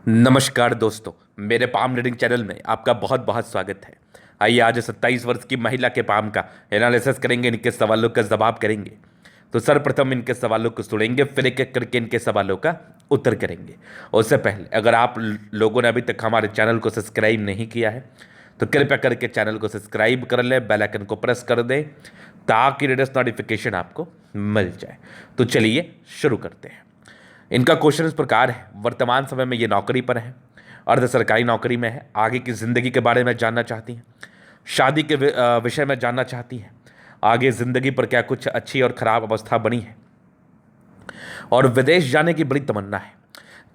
नमस्कार दोस्तों, मेरे पाम रीडिंग चैनल में आपका बहुत बहुत स्वागत है। आइए आज 27 वर्ष की महिला के पाम का एनालिसिस करेंगे, इनके सवालों का जवाब करेंगे। तो सर्वप्रथम इनके सवालों को सुनेंगे, फिर एक एक करके इनके सवालों का उत्तर करेंगे। उससे पहले अगर आप लोगों ने अभी तक हमारे चैनल को सब्सक्राइब नहीं किया है तो कृपया करके चैनल को सब्सक्राइब कर लें, बेल आइकन को प्रेस कर दें ताकि लेटेस्ट नोटिफिकेशन आपको मिल जाए। तो चलिए शुरू करते हैं। इनका क्वेश्चन इस प्रकार है, वर्तमान समय में ये नौकरी पर है, अर्ध सरकारी नौकरी में है, आगे की ज़िंदगी के बारे में जानना चाहती हैं, शादी के विषय में जानना चाहती हैं, आगे ज़िंदगी पर क्या कुछ अच्छी और ख़राब अवस्था बनी है, और विदेश जाने की बड़ी तमन्ना है,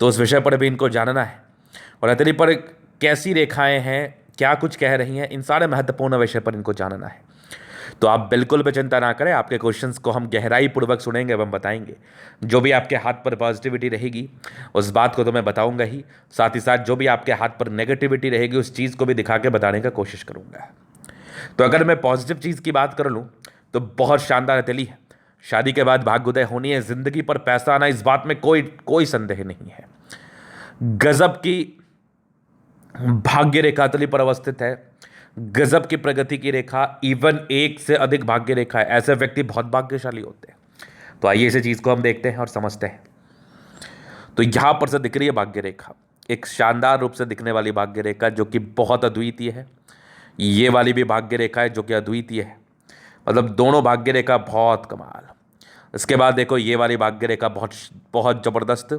तो उस विषय पर भी इनको जानना है। और हथेली पर कैसी रेखाएं हैं, क्या कुछ कह रही हैं, इन सारे महत्वपूर्ण विषय पर इनको जानना है। तो आप बिल्कुल भी चिंता ना करें, आपके क्वेश्चंस को हम गहराई पूर्वक सुनेंगे एवं बताएंगे। जो भी आपके हाथ पर पॉजिटिविटी रहेगी उस बात को तो मैं बताऊंगा ही, साथ ही साथ जो भी आपके हाथ पर नेगेटिविटी रहेगी उस चीज़ को भी दिखा के बताने का कोशिश करूंगा। तो अगर मैं पॉजिटिव चीज़ की बात कर लूँ तो बहुत शानदार हथेली है। शादी के बाद भाग्योदय होनी है, जिंदगी पर पैसा आना, इस बात में कोई कोई संदेह नहीं है। गजब की भाग्य रेखा हथेली पर अवस्थित है, गजब की प्रगति की रेखा, इवन एक से अधिक भाग्य रेखा है। ऐसे व्यक्ति बहुत भाग्यशाली होते हैं। तो आइए इसी चीज को हम देखते हैं और समझते हैं। तो यहां पर से दिख रही है भाग्य रेखा, एक शानदार रूप से दिखने वाली भाग्य रेखा जो कि बहुत अद्वितीय है। ये वाली भी भाग्य रेखा है जो कि अद्वितीय है, मतलब दोनों भाग्य रेखा बहुत कमाल। इसके बाद देखो ये वाली भाग्य रेखा बहुत बहुत जबरदस्त,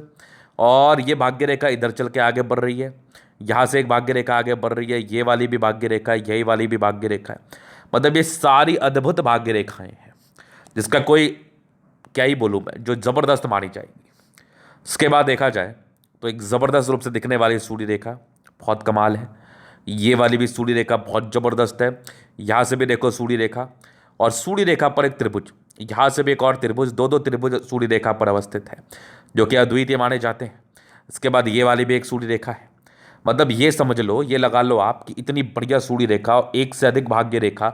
और ये भाग्य रेखा इधर चल के आगे बढ़ रही है। यहाँ से एक भाग्य रेखा आगे बढ़ रही है, ये वाली भी भाग्य रेखा है, यही वाली भी भाग्य रेखा है। मतलब ये सारी अद्भुत भाग्य रेखाएं हैं जिसका कोई क्या ही बोलूँ मैं, जो ज़बरदस्त मानी जाएगी। इसके बाद देखा जाए तो एक ज़बरदस्त रूप से दिखने वाली सूर्य रेखा बहुत कमाल है। ये वाली भी सूर्य रेखा बहुत ज़बरदस्त है। यहाँ से भी देखो सूर्य रेखा, और सूर्य रेखा पर एक त्रिभुज, यहाँ से भी एक और त्रिभुज, दो दो त्रिभुज सूर्य रेखा पर अवस्थित है जो कि अद्वितीय माने जाते हैं। इसके बाद ये वाली भी एक सूर्य रेखा है। मतलब ये समझ लो, ये लगा लो आप कि इतनी बढ़िया सूर्य रेखा, एक से अधिक भाग्य रेखा,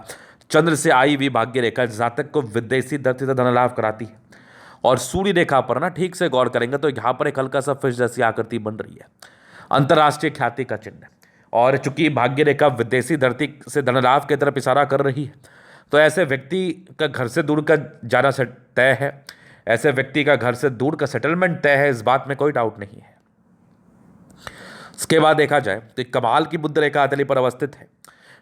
चंद्र से आई हुई भाग्य रेखा जातक को विदेशी दृष्टि से धन लाभ कराती है। और सूर्य रेखा पर ना ठीक से गौर करेंगे तो यहाँ पर एक हल्का सा फिश जैसी आकृति बन रही है, अंतर्राष्ट्रीय ख्याति का चिन्ह। और चूंकि भाग्य रेखा विदेशी धरती से धन लाभ की तरफ इशारा कर रही है, तो ऐसे व्यक्ति का घर से दूर का जाना तय है, ऐसे व्यक्ति का घर से दूर का सेटलमेंट तय है, इस बात में कोई डाउट नहीं है। इसके बाद देखा जाए तो एक कमाल की बुद्ध रेखा हथेली पर अवस्थित है,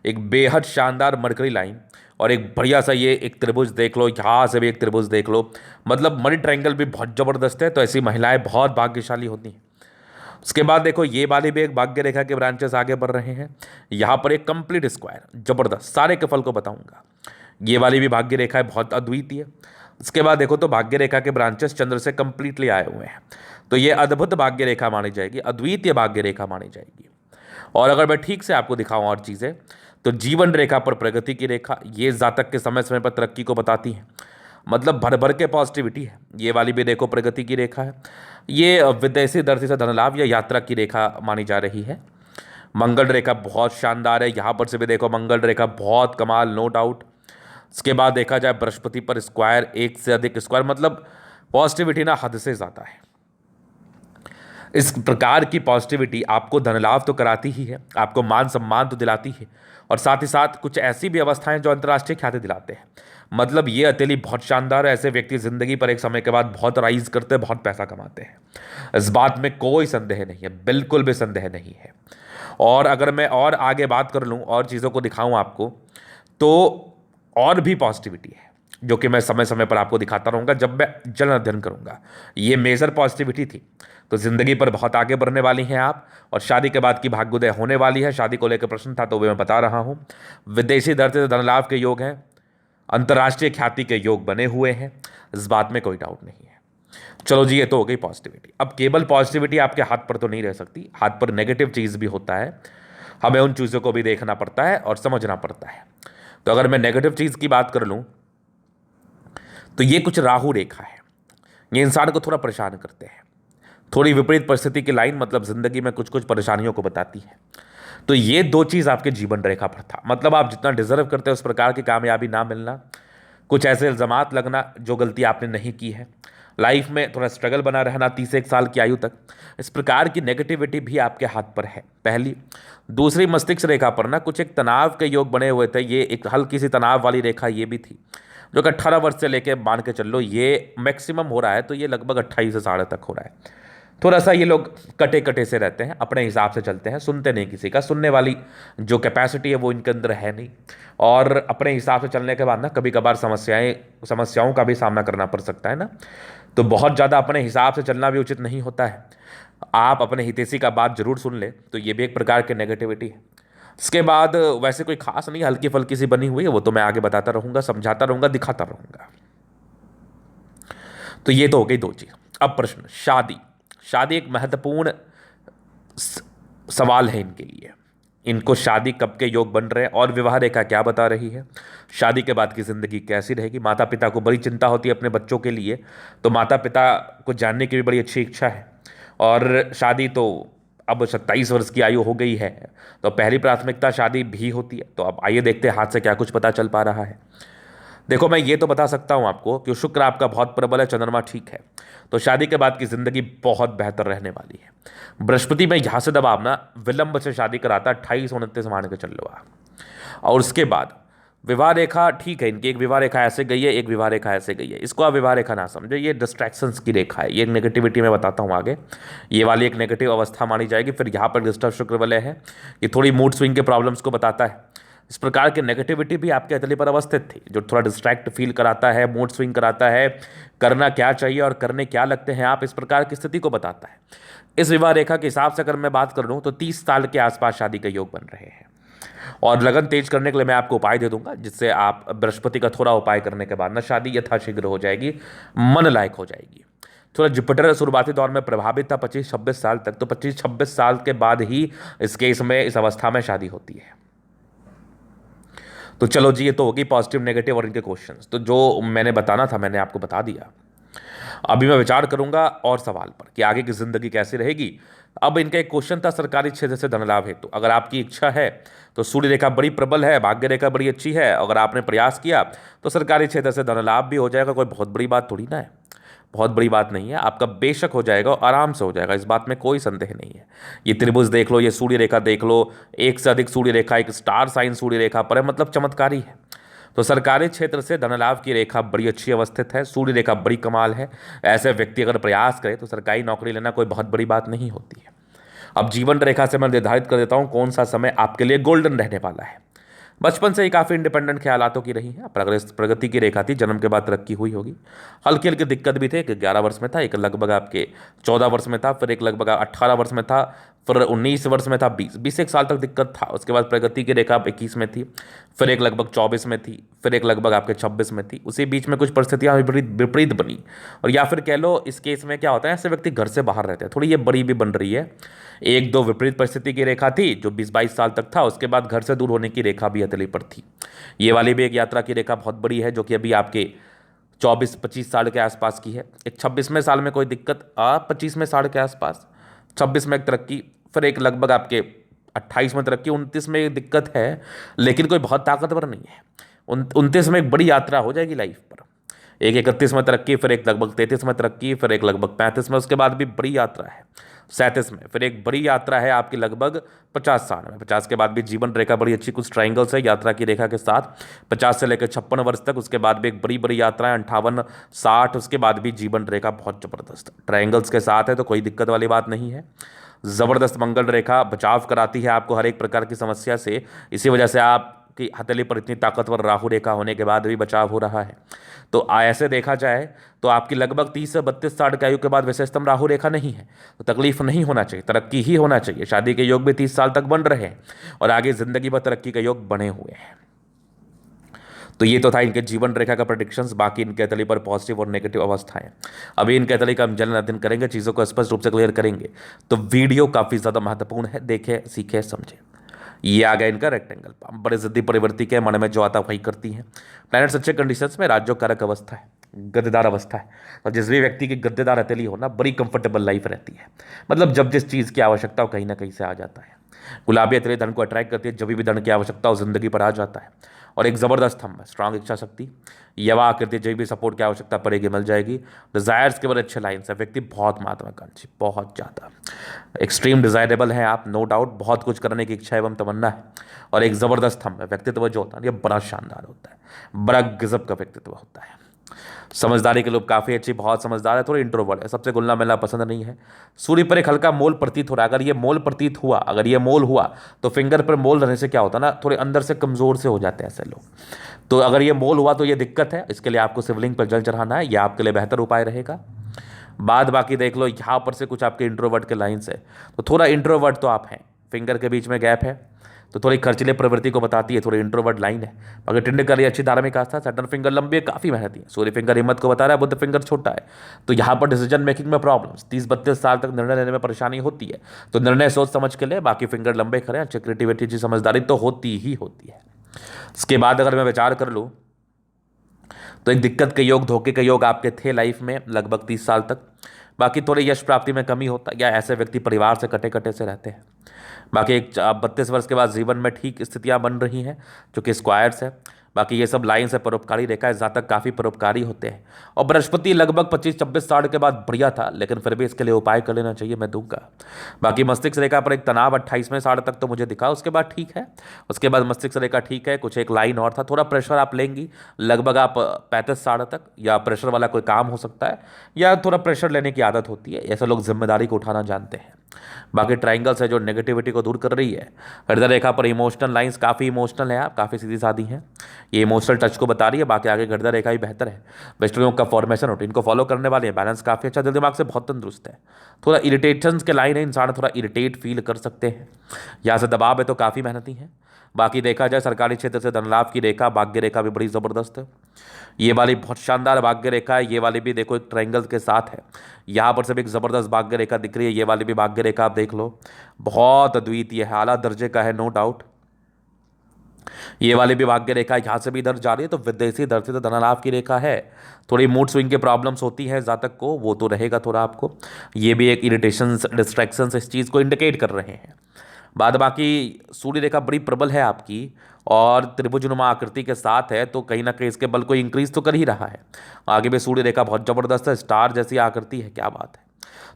एक बेहद शानदार मरकरी लाइन, और एक बढ़िया सा ये एक त्रिभुज देख लो, यहाँ से भी एक त्रिभुज देख लो, मतलब मनी ट्रायंगल भी बहुत जबरदस्त है। तो ऐसी महिलाएं बहुत भाग्यशाली होती हैं। उसके बाद देखो ये वाली भी एक भाग्य रेखा के ब्रांचेस आगे बढ़ रहे हैं। यहाँ पर एक कंप्लीट स्क्वायर, जबरदस्त, सारे के फल को बताऊंगा। ये वाली भी भाग्य रेखा है, बहुत अद्वितीय। इसके बाद देखो तो भाग्य रेखा के ब्रांचेस चंद्र से कंप्लीटली आए हुए हैं, तो ये अद्भुत भाग्य रेखा मानी जाएगी, अद्वितीय भाग्य रेखा मानी जाएगी। और अगर मैं ठीक से आपको दिखाऊं और चीज़ें, तो जीवन रेखा पर प्रगति की रेखा, ये जातक के समय समय पर तरक्की को बताती है, मतलब भर भर के पॉजिटिविटी है। ये वाली भी देखो प्रगति की रेखा है, ये विदेशी दृष्टि से धन लाभ या यात्रा की रेखा मानी जा रही है। मंगल रेखा बहुत शानदार है, यहाँ पर से भी देखो मंगल रेखा बहुत कमाल, नो डाउट। इसके बाद देखा जाए बृहस्पति पर स्क्वायर, एक से अधिक स्क्वायर, मतलब पॉजिटिविटी ना हद से ज़्यादा है। इस प्रकार की पॉजिटिविटी आपको धन लाभ तो कराती ही है, आपको मान सम्मान तो दिलाती है, और साथ ही साथ कुछ ऐसी भी अवस्थाएं जो अंतर्राष्ट्रीय ख्याति दिलाते हैं। मतलब ये हथेली बहुत शानदार है, ऐसे व्यक्ति जिंदगी पर एक समय के बाद बहुत राइज करते हैं, बहुत पैसा कमाते हैं, इस बात में कोई संदेह नहीं है, बिल्कुल भी संदेह नहीं है। और अगर मैं और आगे बात कर लूँ और चीज़ों को दिखाऊँ आपको, तो और भी पॉजिटिविटी है जो कि मैं समय समय पर आपको दिखाता रहूँगा जब मैं जन अध्ययन करूँगा। ये मेजर पॉजिटिविटी थी। तो ज़िंदगी पर बहुत आगे बढ़ने वाली हैं आप, और शादी के बाद की भाग्योदय होने वाली है। शादी को लेकर प्रश्न था तो वे मैं बता रहा हूँ। विदेशी दर से धन लाभ के योग हैं, अंतर्राष्ट्रीय ख्याति के योग बने हुए हैं, इस बात में कोई डाउट नहीं है। चलो जी, ये तो हो गई पॉजिटिविटी। अब केवल पॉजिटिविटी आपके हाथ पर तो नहीं रह सकती, हाथ पर नेगेटिव चीज़ भी होता है, हमें उन चीज़ों को भी देखना पड़ता है और समझना पड़ता है। तो अगर मैं नेगेटिव चीज़ की बात कर लूँ तो ये कुछ राहु रेखा है, ये इंसान को थोड़ा परेशान करते हैं। थोड़ी विपरीत परिस्थिति की लाइन, मतलब ज़िंदगी में कुछ कुछ परेशानियों को बताती है। तो ये दो चीज़ आपके जीवन रेखा पर था, मतलब आप जितना डिजर्व करते हैं उस प्रकार की कामयाबी ना मिलना, कुछ ऐसे इल्ज़ामात लगना जो गलती आपने नहीं की है, लाइफ में थोड़ा स्ट्रगल बना रहना 31 साल की आयु तक। इस प्रकार की नेगेटिविटी भी आपके हाथ पर है, पहली। दूसरी, मस्तिष्क रेखा पर ना कुछ एक तनाव के योग बने हुए थे, ये एक हल्की सी तनाव वाली रेखा ये भी थी, जो कि 18 वर्ष से लेके मान के चल लो ये मैक्सिमम हो रहा है, तो ये लगभग 28 से साढ़े तक हो रहा है। थोड़ा सा ये लोग कटे कटे से रहते हैं, अपने हिसाब से चलते हैं, सुनते नहीं किसी का, सुनने वाली जो कैपेसिटी है वो इनके अंदर है नहीं। और अपने हिसाब से चलने के बाद ना कभी कभार समस्याओं का भी सामना करना पड़ सकता है ना। तो बहुत ज़्यादा अपने हिसाब से चलना भी उचित नहीं होता है। आप अपने हितैषी का बात जरूर सुन ले, तो ये भी एक प्रकार की नेगेटिविटी है। इसके बाद वैसे कोई खास नहीं, हल्की फल्की सी बनी हुई है, वो तो मैं आगे बताता रहूंगा, समझाता रहूंगा, दिखाता रहूंगा। तो ये तो हो गई दो चीज। अब प्रश्न शादी। शादी एक महत्वपूर्ण सवाल है इनके लिए। इनको शादी कब के योग बन रहे हैं और विवाह रेखा क्या बता रही है, शादी के बाद की जिंदगी कैसी रहेगी। माता पिता को बड़ी चिंता होती है अपने बच्चों के लिए, तो माता पिता को जानने की भी बड़ी अच्छी इच्छा है। और शादी तो अब 27 वर्ष की आयु हो गई है, तो पहली प्राथमिकता शादी भी होती है। तो अब आइए देखते हैं हाथ से क्या कुछ पता चल पा रहा है। देखो, मैं ये तो बता सकता हूं आपको कि शुक्र आपका बहुत प्रबल है, चंद्रमा ठीक है, तो शादी के बाद की जिंदगी बहुत बेहतर रहने वाली है। बृहस्पति में यहां से दबाव ना विलंब से शादी कराता, 28-29 मान के चल लो आप। और उसके बाद विवाह रेखा ठीक है इनकी, एक विवाह रेखा ऐसे गई है, एक विवाह रेखा ऐसे गई है। इसको आप विवाह रेखा ना समझो, ये डिस्ट्रैक्शंस की रेखा है, ये नेगेटिविटी में बताता हूँ आगे। ये वाली एक नेगेटिव अवस्था मानी जाएगी। फिर यहाँ पर डिस्टर्ब शुक्र वाले है, ये थोड़ी मूड स्विंग के प्रॉब्लम्स को बताता है। इस प्रकार की नेगेटिविटी भी आपके हथेली पर अवस्थित थी, जो थोड़ा डिस्ट्रैक्ट फील कराता है, मूड स्विंग कराता है, करना क्या चाहिए और करने क्या लगते हैं आप, इस प्रकार की स्थिति को बताता है। इस विवाह रेखा के हिसाब से अगर मैं बात कर लूँ तो 30 साल के आसपास शादी के योग बन रहे हैं। और लगन तेज करने के लिए मैं आपको उपाय दे दूंगा, जिससे आप बृहस्पति का थोड़ा उपाय करने के बाद ना शादी यथाशीघ्र हो जाएगी, मन लायक हो जाएगी। थोड़ा जुपिटर शुरुआती दौर में प्रभावित था 25-26 साल तक, तो 25-26 साल के बाद ही इस केस में, इस अवस्था में शादी होती है। तो चलो जी, ये तो होगी पॉजिटिव नेगेटिव और इनके क्वेश्चंस। तो जो मैंने बताना था मैंने आपको बता दिया। अभी मैं विचार करूंगा और सवाल पर कि आगे की जिंदगी कैसी रहेगी। अब इनका एक क्वेश्चन था सरकारी क्षेत्र से धन लाभ हेतु। अगर आपकी इच्छा है तो सूर्य रेखा बड़ी प्रबल है, भाग्य रेखा बड़ी अच्छी है, अगर आपने प्रयास किया तो सरकारी क्षेत्र से धन लाभ भी हो जाएगा। कोई बहुत बड़ी बात थोड़ी ना है, बहुत बड़ी बात नहीं है, आपका बेशक हो जाएगा और आराम से हो जाएगा, इस बात में कोई संदेह नहीं है। ये त्रिभुज देख लो, ये सूर्य रेखा देख लो, एक से अधिक सूर्य रेखा, एक स्टार साइन सूर्य रेखा पर है, मतलब चमत्कारी है। तो सरकारी क्षेत्र से धन लाभ की रेखा बड़ी अच्छी अवस्थित है, सूर्य रेखा बड़ी कमाल है। ऐसे व्यक्ति अगर प्रयास करे तो सरकारी नौकरी लेना कोई बहुत बड़ी बात नहीं होती है। अब जीवन रेखा से मैं निर्धारित कर देता हूं कौन सा समय आपके लिए गोल्डन रहने वाला है। बचपन से ही काफ़ी इंडिपेंडेंट ख्यालातों की रही है, प्रगति की रेखा थी, जन्म के बाद तरक्की हुई होगी। हल्की हल्की दिक्कत भी थे, एक 11 वर्ष में था, एक लगभग आपके 14 वर्ष में था, फिर एक लगभग 18 वर्ष में था, फिर 19 वर्ष में था, 20 एक साल तक दिक्कत था। उसके बाद प्रगति की रेखा 21 में थी, फिर एक लगभग 24 में थी, फिर एक लगभग आपके 26 में थी। उसी बीच में कुछ परिस्थितियां विपरीत विपरीत बनी। और या फिर कह लो इस केस में क्या होता है, ऐसे व्यक्ति घर से बाहर रहते हैं, थोड़ी ये बड़ी भी बन रही है। एक दो विपरीत परिस्थिति की रेखा थी जो 20-22 साल तक था, उसके बाद घर से दूर होने की रेखा भी हथेली पर थी। ये वाली भी एक यात्रा की रेखा बहुत बड़ी है, जो कि अभी आपके 24-25 साल के आसपास की है। एक 26वें साल में कोई दिक्कत 25वें साल के आसपास, 26 में एक तरक्की, फिर एक लगभग आपके 28 में तरक्की, 29 में एक दिक्कत है लेकिन कोई बहुत ताकतवर नहीं है। 29 में एक बड़ी यात्रा हो जाएगी लाइफ पर, एक 31 में तरक्की, फिर एक लगभग 33 में तरक्की, फिर एक लगभग 35 में, उसके बाद भी बड़ी यात्रा है 37 में, फिर एक बड़ी यात्रा है आपकी लगभग 50 साल में। 50 के बाद भी जीवन रेखा बड़ी अच्छी, कुछ ट्राइंगल्स है यात्रा की रेखा के साथ 50 से लेकर 56 वर्ष तक। उसके बाद भी एक बड़ी बड़ी यात्रा है 58-60, उसके बाद भी जीवन रेखा बहुत जबरदस्त ट्राइंगल्स के साथ है, तो कोई दिक्कत वाली बात नहीं है। ज़बरदस्त मंगल रेखा बचाव कराती है आपको हर एक प्रकार की समस्या से, इसी वजह से आपकी हथेली पर इतनी ताकतवर राहु रेखा होने के बाद भी बचाव हो रहा है। तो ऐसे देखा जाए तो आपकी लगभग 30 से 32 साल की आयु के बाद वैसे स्तंभ राहु रेखा नहीं है, तो तकलीफ नहीं होना चाहिए, तरक्की ही होना चाहिए। शादी के योग भी 30 साल तक बन रहे हैं और आगे जिंदगी भर तरक्की के योग बने हुए हैं। तो ये तो था इनके जीवन रेखा का प्रेडिक्शंस। बाकी इनके तली पर पॉजिटिव और नेगेटिव अवस्थाएं, अभी इनके तली का हम जलन अध्ययन करेंगे, चीज़ों को स्पष्ट रूप से क्लियर करेंगे। तो वीडियो काफ़ी ज़्यादा महत्वपूर्ण है, देखें, सीखें, समझें। ये आ गया इनका रेक्टेंगल, बड़े जिद्दी प्रवृत्ति के, मन में जो आता वही करती हैं। प्लैनेट्स अच्छे कंडीशंस में, राज्योकारक अवस्था है, गद्देदार अवस्था है। और जिस भी व्यक्ति की गद्देदार हथेली हो ना, बड़ी कंफर्टेबल लाइफ रहती है, मतलब जब जिस चीज़ की आवश्यकता हो कहीं ना कहीं से आ जाता है। गुलाबी हथेली धन को अट्रैक्ट करती है, जब भी धन की आवश्यकता हो जिंदगी पर आ जाता है। और एक जबरदस्त हम स्ट्रांग इच्छा शक्ति, यवा आकृति, जब भी सपोर्ट की आवश्यकता पड़ेगी मिल जाएगी। डिजायर्स के बड़े अच्छे लाइन्स है, व्यक्ति बहुत महत्वाकांक्षी, बहुत ज़्यादा एक्सट्रीम डिजायरेबल है आप, नो डाउट, बहुत कुछ करने की इच्छा एवं तमन्ना है। और एक जबरदस्त हम व्यक्तित्व जो होता है ये बड़ा शानदार होता है, बड़ा गजब का व्यक्तित्व होता है। समझदारी के लोग काफ़ी अच्छी, बहुत समझदार है, थोड़ी इंट्रोवर्ट है, सबसे घुलना मिलना पसंद नहीं है। सूर्य पर एक हल्का मोल प्रतीत हो रहा है, अगर ये मोल प्रतीत हुआ, अगर ये मोल हुआ तो फिंगर पर मोल रहने से क्या होता है ना, थोड़े अंदर से कमज़ोर से हो जाते हैं ऐसे लोग। तो अगर ये मोल हुआ तो ये दिक्कत है, इसके लिए आपको शिवलिंग पर जल चढ़ाना है, यह आपके लिए बेहतर उपाय रहेगा। बाद बाकी देख लो, यहाँ पर से कुछ आपके इंट्रोवर्ट के लाइन्स है, तो थोड़ा इंट्रोवर्ट तो आप हैं, फिंगर के बीच में गैप है तो थोड़ी खर्चीले प्रवृत्ति को बताती है, थोड़ी इंट्रोवर्ट लाइन है। अगर टिंडकरी अच्छी धार्मिक आस्था, सैटर्न फिंगर लंबी है, काफ़ी मेहनती है, सूर्य फिंगर हिम्मत को बता रहा है, बुध फिंगर छोटा है। तो यहाँ पर डिसीजन मेकिंग में प्रॉब्लम्स, 30-32 साल तक निर्णय लेने में परेशानी होती है, तो निर्णय सोच समझ के ले, बाकी फिंगर लंबे खड़े, अच्छी क्रिएटिविटी, अच्छी समझदारी तो होती ही होती है। इसके बाद अगर मैं विचार कर लूँ तो एक दिक्कत के योग, धोखे के योग आपके थे लाइफ में लगभग 30 साल तक। बाकी थोड़ी यश प्राप्ति में कमी होता है, या ऐसे व्यक्ति परिवार से कटे कटे से रहते हैं। बाकी एक 32 वर्ष के बाद जीवन में ठीक स्थितियां बन रही हैं, जो कि स्क्वायर्स है। बाकी ये सब लाइन से परोपकारी रेखा है, जातक काफ़ी परोपकारी होते हैं। और बृहस्पति लगभग 25-26 साल के बाद बढ़िया था, लेकिन फिर भी इसके लिए उपाय कर लेना चाहिए, मैं दूंगा। बाकी मस्तिष्क रेखा पर एक तनाव 28वें साल तक तो मुझे दिखा, उसके बाद ठीक है, उसके बाद मस्तिष्क रेखा ठीक है, कुछ एक लाइन और था, थोड़ा प्रेशर आप लेंगी लगभग आप 35 साल तक, या प्रेशर वाला कोई काम हो सकता है, या थोड़ा प्रेशर लेने की आदत होती है, ऐसे लोग जिम्मेदारी को उठाना जानते हैं। बाकी ट्राइंगल्स है जो नेगेटिविटी को दूर कर रही है। हृदय रेखा पर इमोशनल लाइंस काफ़ी इमोशनल है, आप काफ़ी सीधी सादी हैं, ये इमोशनल टच को बता रही है। बाकी आगे हृदय रेखा ही बेहतर है। वेस्टर्न योग का फॉर्मेशन रूटीन को फॉलो करने वाले हैं, बैलेंस काफ़ी अच्छा, दिल दिमाग से बहुत तंदुरुस्त है। थोड़ा इरिटेशंस के लाइन है, इंसान थोड़ा इरिटेट फील कर सकते हैं, यहाँ से दबाव है तो काफ़ी मेहनती है। बाकी देखा जाए सरकारी क्षेत्र से धन लाभ की रेखा, भाग्य रेखा भी बड़ी ज़बरदस्त है, ये वाली बहुत शानदार भाग्य रेखा है। ये वाली भी देखो एक ट्रायंगल के साथ है, यहाँ पर सब एक ज़बरदस्त भाग्य रेखा दिख रही है। ये वाली भी भाग्य रेखा आप देख लो, बहुत अद्वितीय है, आला दर्जे का है, नो डाउट। ये वाली भी भाग्य रेखा यहाँ से भी इधर जा रही है, तो विदेशी दर से तो धनलाभ की रेखा है। थोड़ी मूड स्विंग के प्रॉब्लम्स होती है जातक को, वो तो रहेगा थोड़ा आपको। ये भी एक इरिटेशंस, डिस्ट्रैक्शंस इस चीज़ को इंडिकेट कर रहे हैं। बाद बाकी सूर्य रेखा बड़ी प्रबल है आपकी, और त्रिभुजनुमा आकृति के साथ है, तो कहीं ना कहीं इसके बल को इंक्रीज तो कर ही रहा है। आगे भी सूर्य रेखा बहुत ज़बरदस्त है, स्टार जैसी आकृति है, क्या बात है।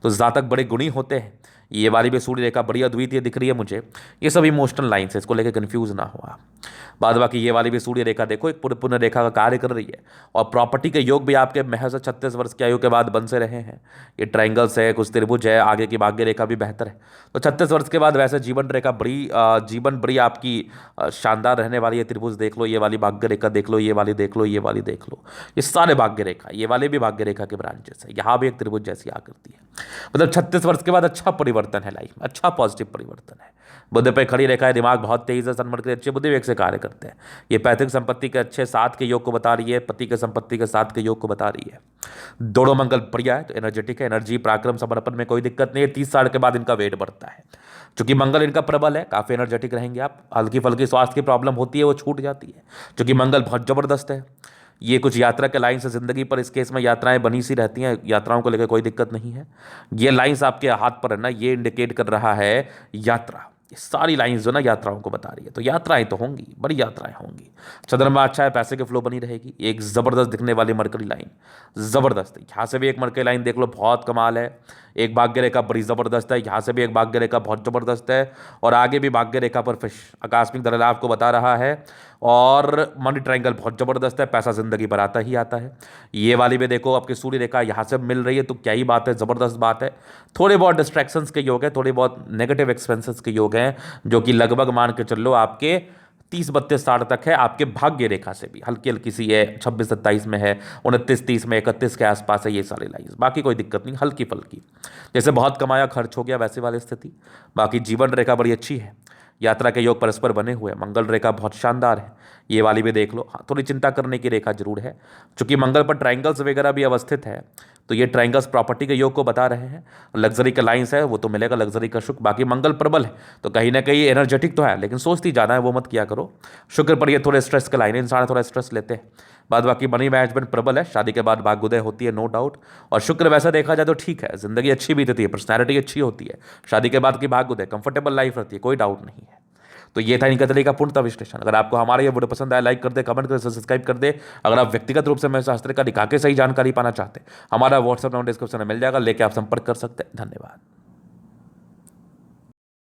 तो जातक बड़े गुणी होते हैं। ये वाली भी सूर्य रेखा बड़ी अद्वितीय दिख रही है मुझे। ये सब इमोशनल लाइन्स है, इसको लेकर कन्फ्यूज ना हुआ। बाद बाकी ये वाली भी सूर्य रेखा देखो एक पूर्ण पुण्य रेखा का कार्य कर रही है, और प्रॉपर्टी के योग भी आपके महज 36 वर्ष की आयु के बाद बन से रहे हैं। ये ट्रायंगल्स है, कुछ त्रिभुज है, आगे की भाग्य रेखा भी बेहतर है। तो 36 वर्ष के बाद वैसे जीवन रेखा बड़ी जीवन बड़ी आपकी शानदार रहने वाली है। त्रिभुज देख लो, ये वाली भाग्य रेखा देख लो, ये वाली देख लो, ये वाली देख लो, ये सारे भाग्य रेखा, ये वाले भी भाग्य रेखा के ब्रांचेस है। यहाँ भी एक त्रिभुज जैसी आकृति है, मतलब 36 वर्ष के बाद अच्छा परिवर्तन है लाइफ में, अच्छा पॉजिटिव परिवर्तन है। बुद्ध पे खड़ी रेखा है, दिमाग बहुत तेज है, सन्मत के अच्छे बुद्धि वेग से कार्य करते हैं। ये पैतृक संपत्ति के अच्छे साथ के योग को बता रही है, पति के संपत्ति के साथ के योग को बता रही है। दोनों मंगल बढ़िया है, तो एनर्जेटिक है, एनर्जी पराक्रम समर्पण में कोई दिक्कत नहीं है। 30 साल के बाद इनका वेट बढ़ता है, क्योंकि मंगल इनका प्रबल है, काफ़ी एनर्जेटिक रहेंगे आप। हल्की फल्की स्वास्थ्य की प्रॉब्लम होती है वो छूट जाती है, क्योंकि मंगल बहुत ज़बरदस्त है। ये कुछ यात्रा के लाइन से ज़िंदगी पर इस केस में यात्राएं बनी सी रहती हैं, यात्राओं को लेकर कोई दिक्कत नहीं है। ये लाइंस आपके हाथ पर है ना, ये इंडिकेट कर रहा है यात्रा। ये सारी लाइंस जो ना यात्राओं को बता रही है, तो यात्राएं तो होंगी, बड़ी यात्राएं होंगी। चंद्रमा अच्छा है, पैसे के फ्लो बनी रहेगी। एक ज़बरदस्त दिखने वाली मरकरी लाइन, ज़बरदस्त। यहाँ से भी एक मरकरी लाइन देख लो, बहुत कमाल है। एक भाग्य रेखा बड़ी ज़बरदस्त है, यहाँ से भी एक भाग्य रेखा बहुत ज़बरदस्त है, और आगे भी भाग्य रेखा पर फिश आकस्मिक धन लाभ को बता रहा है। और मनी ट्रायंगल बहुत ज़बरदस्त है, पैसा ज़िंदगी पर आता ही आता है। ये वाली भी देखो आपकी सूर्य रेखा यहाँ से मिल रही है, तो क्या ही बात है, ज़बरदस्त बात है। थोड़े बहुत डिस्ट्रैक्शंस के योग है, थोड़े बहुत नेगेटिव एक्सपेंसेस के योग हैं, जो कि लगभग मान के चल लो आपके 30-32 साल तक है। आपके भाग्य रेखा से भी हल्की हल्की सी है, 26-27 में है, 29-30 में, 31 के आसपास है, ये सारे लाइन्स। बाकी कोई दिक्कत नहीं, हल्की फल्की, जैसे बहुत कमाया खर्च हो गया वैसे वाली स्थिति। बाकी जीवन रेखा बड़ी अच्छी है, यात्रा के योग परस्पर बने हुए हैं। मंगल रेखा बहुत शानदार है, ये वाली भी देख लो। हाँ, थोड़ी चिंता करने की रेखा जरूर है, क्योंकि मंगल पर ट्रायंगल्स वगैरह भी अवस्थित है, तो ये ट्रायंगल्स प्रॉपर्टी के योग को बता रहे हैं। लग्जरी का लाइन्स है वो तो मिलेगा, लग्जरी का सुख। बाकी मंगल प्रबल है तो कहीं ना कहीं एनर्जेटिक तो है, लेकिन सोचती ज़्यादा है वो मत किया करो। शुक्र पर ये थोड़े स्ट्रेस के लाइन है, इंसान थोड़ा स्ट्रेस लेते हैं। बाद बाकी मनी मैनेजमेंट प्रबल है, शादी के बाद भाग्योदय होती है नो डाउट। और शुक्र वैसा देखा जाए तो ठीक है, जिंदगी अच्छी बीतती है, पर्सनैलिटी अच्छी होती है, शादी के बाद की भाग्योदय, कंफर्टेबल लाइफ रहती है, कोई डाउट नहीं है। तो ये था इनका तरीका पूर्णतः विश्लेषण। अगर आपको हमारा ये वीडियो पसंद आया लाइक कर दे, कमेंट कर दे, सब्सक्राइब कर दे। अगर आप व्यक्तिगत रूप से मेरे शास्त्र का दिखा के सही जानकारी पाना चाहते हैं, हमारा व्हाट्सएप नंबर डिस्क्रिप्शन में मिल जाएगा, लेके आप संपर्क कर सकते हैं। धन्यवाद।